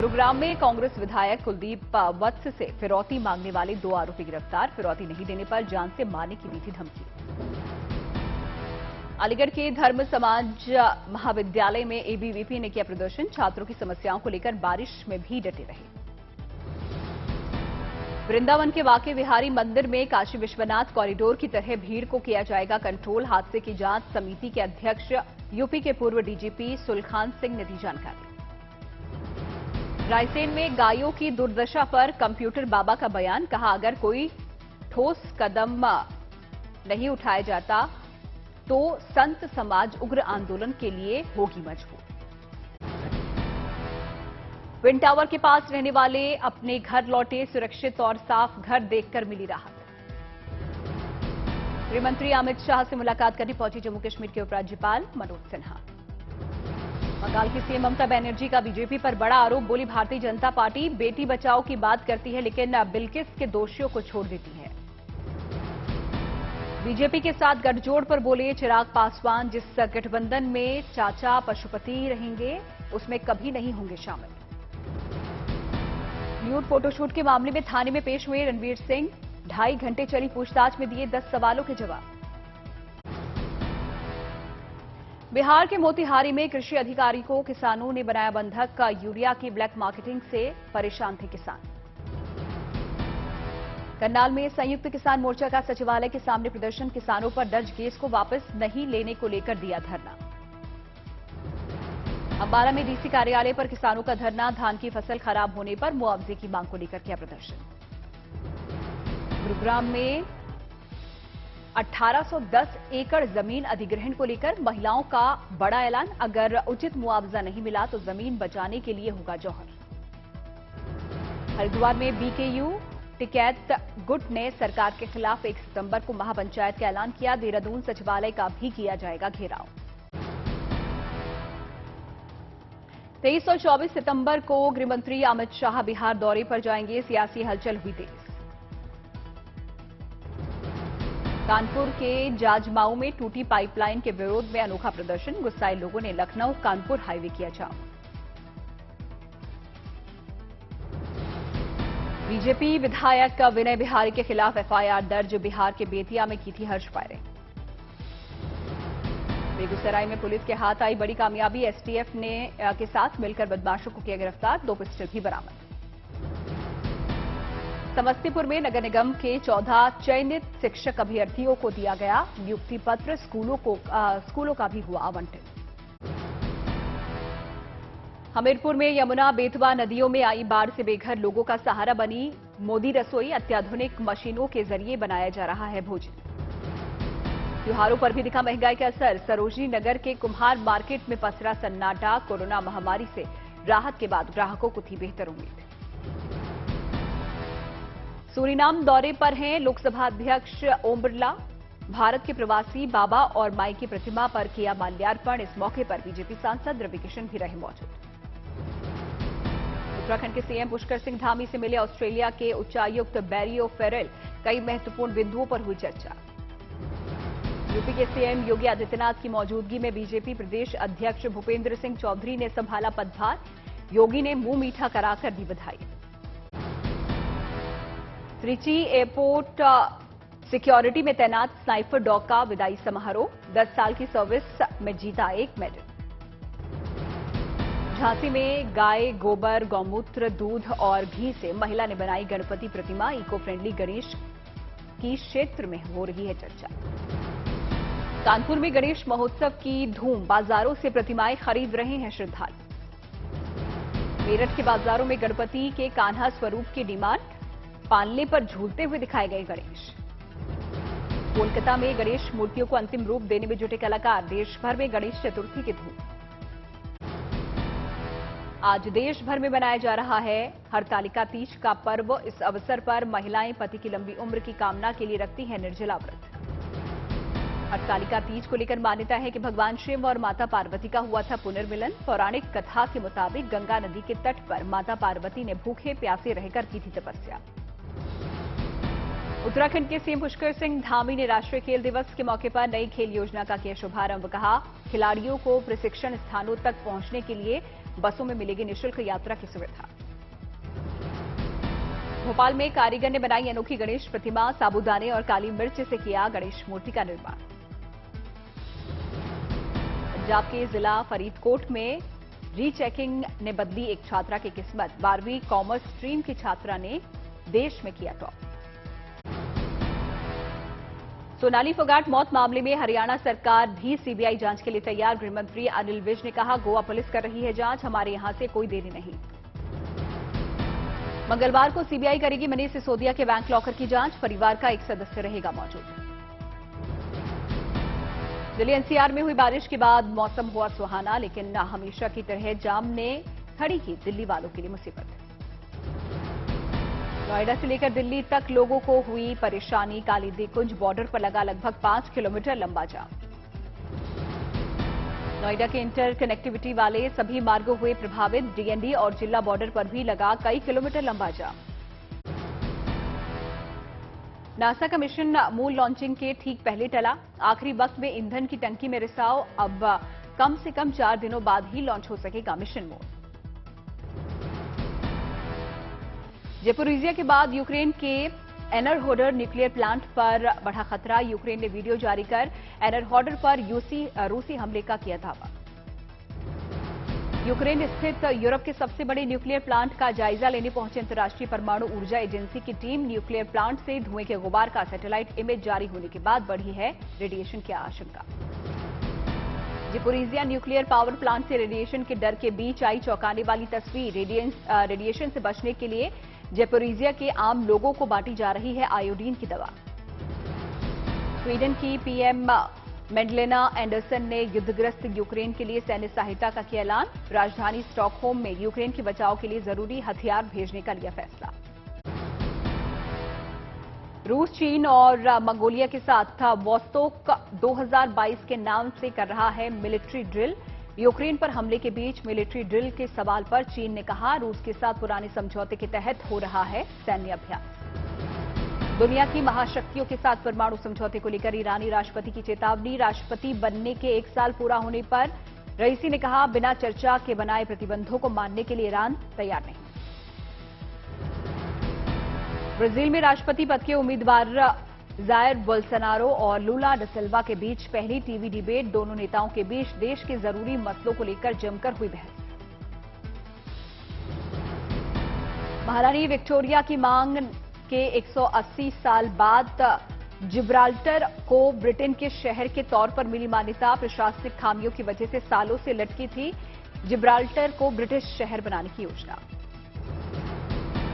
गुरुग्राम में कांग्रेस विधायक कुलदीप वत्स से फिरौती मांगने वाले 2 आरोपी गिरफ्तार। फिरौती नहीं देने पर जान से मारने की दी थी धमकी। अलीगढ़ के धर्म समाज महाविद्यालय में एबीवीपी ने किया प्रदर्शन। छात्रों की समस्याओं को लेकर बारिश में भी डटे रहे। वृंदावन के वाके विहारी मंदिर में काशी विश्वनाथ कॉरिडोर की तरह भीड़ को किया जाएगा कंट्रोल। हादसे की जांच समिति के अध्यक्ष यूपी के पूर्व डीजीपी सुलखान सिंह ने दी जानकारी। रायसेन में गायों की दुर्दशा पर कंप्यूटर बाबा का बयान। कहा, अगर कोई ठोस कदम नहीं उठाया जाता तो संत समाज उग्र आंदोलन के लिए होगी मजबूर। विंड टावर के पास रहने वाले अपने घर लौटे। सुरक्षित और साफ घर देखकर मिली राहत। गृहमंत्री अमित शाह से मुलाकात करने पहुंची जम्मू कश्मीर के उपराज्यपाल मनोज सिन्हा। बंगाल की सीएम ममता बनर्जी का बीजेपी पर बड़ा आरोप। बोली, भारतीय जनता पार्टी बेटी बचाओ की बात करती है लेकिन बिल्किस के दोषियों को छोड़ देती है। बीजेपी के साथ गठजोड़ पर बोले चिराग पासवान, जिस गठबंधन में चाचा पशुपति रहेंगे उसमें कभी नहीं होंगे शामिल। न्यूड फोटोशूट के मामले में थाने में पेश हुए रणवीर सिंह। 2.5 घंटे चली पूछताछ में दिए 10 सवालों के जवाब। बिहार के मोतिहारी में कृषि अधिकारी को किसानों ने बनाया बंधक। का यूरिया की ब्लैक मार्केटिंग से परेशान थे किसान। करनाल में संयुक्त किसान मोर्चा का सचिवालय के सामने प्रदर्शन। किसानों पर दर्ज केस को वापस नहीं लेने को लेकर दिया धरना। अंबाला में डीसी कार्यालय पर किसानों का धरना। धान की फसल खराब होने पर मुआवजे की मांग को लेकर किया प्रदर्शन। गुरुग्राम में 1810 एकड़ जमीन अधिग्रहण को लेकर महिलाओं का बड़ा ऐलान। अगर उचित मुआवजा नहीं मिला तो जमीन बचाने के लिए होगा जौहर। हरिद्वार में बीकेयू टिकैत गुट ने सरकार के खिलाफ 1 सितंबर को महापंचायत का ऐलान किया। देहरादून सचिवालय का भी किया जाएगा घेराव। 23 और 24 सितंबर को गृहमंत्री अमित शाह बिहार दौरे पर जाएंगे। सियासी हलचल हुई तेज। कानपुर के जाजमाऊ में टूटी पाइपलाइन के विरोध में अनोखा प्रदर्शन। गुस्साए लोगों ने लखनऊ कानपुर हाईवे किया जाम। बीजेपी विधायक विनय बिहारी के खिलाफ एफआईआर दर्ज। बिहार के बेतिया में की थी हर्ष फायरिंग। बेगूसराय में पुलिस के हाथ आई बड़ी कामयाबी। एसटीएफ ने के साथ मिलकर बदमाशों को किया गिरफ्तार। 2 पिस्टल भी बरामद। समस्तीपुर में नगर निगम के 14 चयनित शिक्षक अभ्यर्थियों को दिया गया नियुक्ति पत्र। स्कूलों का भी हुआ आवंटन। हमीरपुर में यमुना बेतवा नदियों में आई बाढ़ से बेघर लोगों का सहारा बनी मोदी रसोई। अत्याधुनिक मशीनों के जरिए बनाया जा रहा है भोजन। त्योहारों पर भी दिखा महंगाई का असर। सरोजनी नगर के कुम्हार मार्केट में पसरा सन्नाटा। कोरोना महामारी से राहत के बाद ग्राहकों को थी बेहतर उम्मीद। सूरीनाम दौरे पर हैं लोकसभा अध्यक्ष ओम बिरला। भारत के प्रवासी बाबा और माई की प्रतिमा पर किया माल्यार्पण। इस मौके पर बीजेपी सांसद रवि किशन भी रहे मौजूद। उत्तराखंड के सीएम पुष्कर सिंह धामी से मिले ऑस्ट्रेलिया के उच्चायुक्त बैरी ओ'फेरेल। कई महत्वपूर्ण बिंदुओं पर हुई चर्चा। यूपी के सीएम योगी आदित्यनाथ की मौजूदगी में बीजेपी प्रदेश अध्यक्ष भूपेंद्र सिंह चौधरी ने संभाला पदभार। योगी ने मुंह मीठा कराकर दी बधाई। त्रिची एयरपोर्ट सिक्योरिटी में तैनात स्नाइपर डॉग का विदाई समारोह। 10 साल की सर्विस में जीता 1 मेडल। झांसी में गाय गोबर गौमूत्र दूध और घी से महिला ने बनाई गणपति प्रतिमा। इको फ्रेंडली गणेश की क्षेत्र में हो रही है चर्चा। कानपुर में गणेश महोत्सव की धूम। बाजारों से प्रतिमाएं खरीद रहे हैं श्रद्धालु। मेरठ के बाजारों में गणपति के कान्हा स्वरूप की डिमांड। पालने पर झूलते हुए दिखाए गए गणेश। कोलकाता में गणेश मूर्तियों को अंतिम रूप देने में जुटे कलाकार। देश भर में गणेश चतुर्थी की धूम। आज देश भर में मनाया जा रहा है हरतालिका तीज का पर्व। इस अवसर पर महिलाएं पति की लंबी उम्र की कामना के लिए रखती हैं निर्जला व्रत। हरतालिका तीज को लेकर मान्यता है कि भगवान शिव और माता पार्वती का हुआ था पुनर्मिलन। पौराणिक कथा के मुताबिक गंगा नदी के तट पर माता पार्वती ने भूखे प्यासे रहकर की थी तपस्या। उत्तराखंड के सीएम पुष्कर सिंह धामी ने राष्ट्रीय खेल दिवस के मौके पर नई खेल योजना का किया शुभारंभ। कहा, खिलाड़ियों को प्रशिक्षण स्थानों तक पहुंचने के लिए बसों में मिलेगी निःशुल्क यात्रा की सुविधा। भोपाल में कारीगर ने बनाई अनोखी गणेश प्रतिमा, साबूदाने और काली मिर्च से किया गणेश मूर्ति का निर्माण। पंजाब के जिला फरीदकोट में रीचेकिंग ने बदली एक छात्रा की किस्मत। 12वीं कॉमर्स स्ट्रीम की छात्रा ने देश में किया टॉप। सोनाली फोगाट मौत मामले में हरियाणा सरकार भी सीबीआई जांच के लिए तैयार। गृह मंत्री अनिल विज ने कहा, गोवा पुलिस कर रही है जांच, हमारे यहां से कोई देरी नहीं। मंगलवार को सीबीआई करेगी मनीष सिसोदिया के बैंक लॉकर की जांच। परिवार का एक सदस्य रहेगा मौजूद। दिल्ली एनसीआर में हुई बारिश के बाद मौसम हुआ सुहाना, लेकिन हमेशा की तरह जाम ने खड़ी की दिल्ली वालों के लिए मुसीबत। नोएडा से लेकर दिल्ली तक लोगों को हुई परेशानी। कालीदीकुंज बॉर्डर पर लगा लगभग 5 किलोमीटर लंबा जाम। नोएडा के इंटर कनेक्टिविटी वाले सभी मार्गों हुए प्रभावित। डीएनडी और जिला बॉर्डर पर भी लगा कई किलोमीटर लंबा जाम। नासा का मिशन मून लॉन्चिंग के ठीक पहले टला। आखिरी वक्त में ईंधन की टंकी में रिसाव। अब कम से कम 4 दिनों बाद ही लॉन्च हो सकेगा मिशन मून। ज़ेपोरिज़िया के बाद यूक्रेन के एनरहोडर न्यूक्लियर प्लांट पर बढ़ा खतरा। यूक्रेन ने वीडियो जारी कर एनरहोडर पर रूसी हमले का किया दावा। यूक्रेन स्थित यूरोप के सबसे बड़े न्यूक्लियर प्लांट का जायजा लेने पहुंचे अंतर्राष्ट्रीय परमाणु ऊर्जा एजेंसी की टीम। न्यूक्लियर प्लांट से धुएं के गुबार का सैटेलाइट इमेज जारी होने के बाद बढ़ी है रेडिएशन की आशंका। ज़ेपोरिज़िया न्यूक्लियर पावर प्लांट से रेडिएशन के डर के बीच आई चौंकाने वाली तस्वीर। रेडिएशन से बचने के लिए ज़ेपोरिज़िया के आम लोगों को बांटी जा रही है आयोडीन की दवा। स्वीडन की पीएम मेडलेना एंडरसन ने युद्धग्रस्त यूक्रेन के लिए सैन्य सहायता का किया ऐलान। राजधानी स्टॉकहोम में यूक्रेन के बचाव के लिए जरूरी हथियार भेजने का लिया फैसला। रूस, चीन और मंगोलिया के साथ वोस्तोक 2022 के नाम से कर रहा है मिलिट्री ड्रिल। यूक्रेन पर हमले के बीच मिलिट्री ड्रिल के सवाल पर चीन ने कहा, रूस के साथ पुराने समझौते के तहत हो रहा है सैन्य अभ्यास। दुनिया की महाशक्तियों के साथ परमाणु समझौते को लेकर ईरानी राष्ट्रपति की चेतावनी। राष्ट्रपति बनने के 1 साल पूरा होने पर रईसी ने कहा, बिना चर्चा के बनाए प्रतिबंधों को मानने के लिए ईरान तैयार नहीं। ब्राजील में राष्ट्रपति पद के उम्मीदवार जायर बोल्सोनारो और लूला ड सिल्वा के बीच पहली टीवी डिबेट। दोनों नेताओं के बीच देश के जरूरी मसलों को लेकर जमकर हुई बहस। महारानी विक्टोरिया की मांग के 180 साल बाद जिब्राल्टर को ब्रिटेन के शहर के तौर पर मिली मान्यता। प्रशासनिक खामियों की वजह से सालों से लटकी थी जिब्राल्टर को ब्रिटिश शहर बनाने की योजना।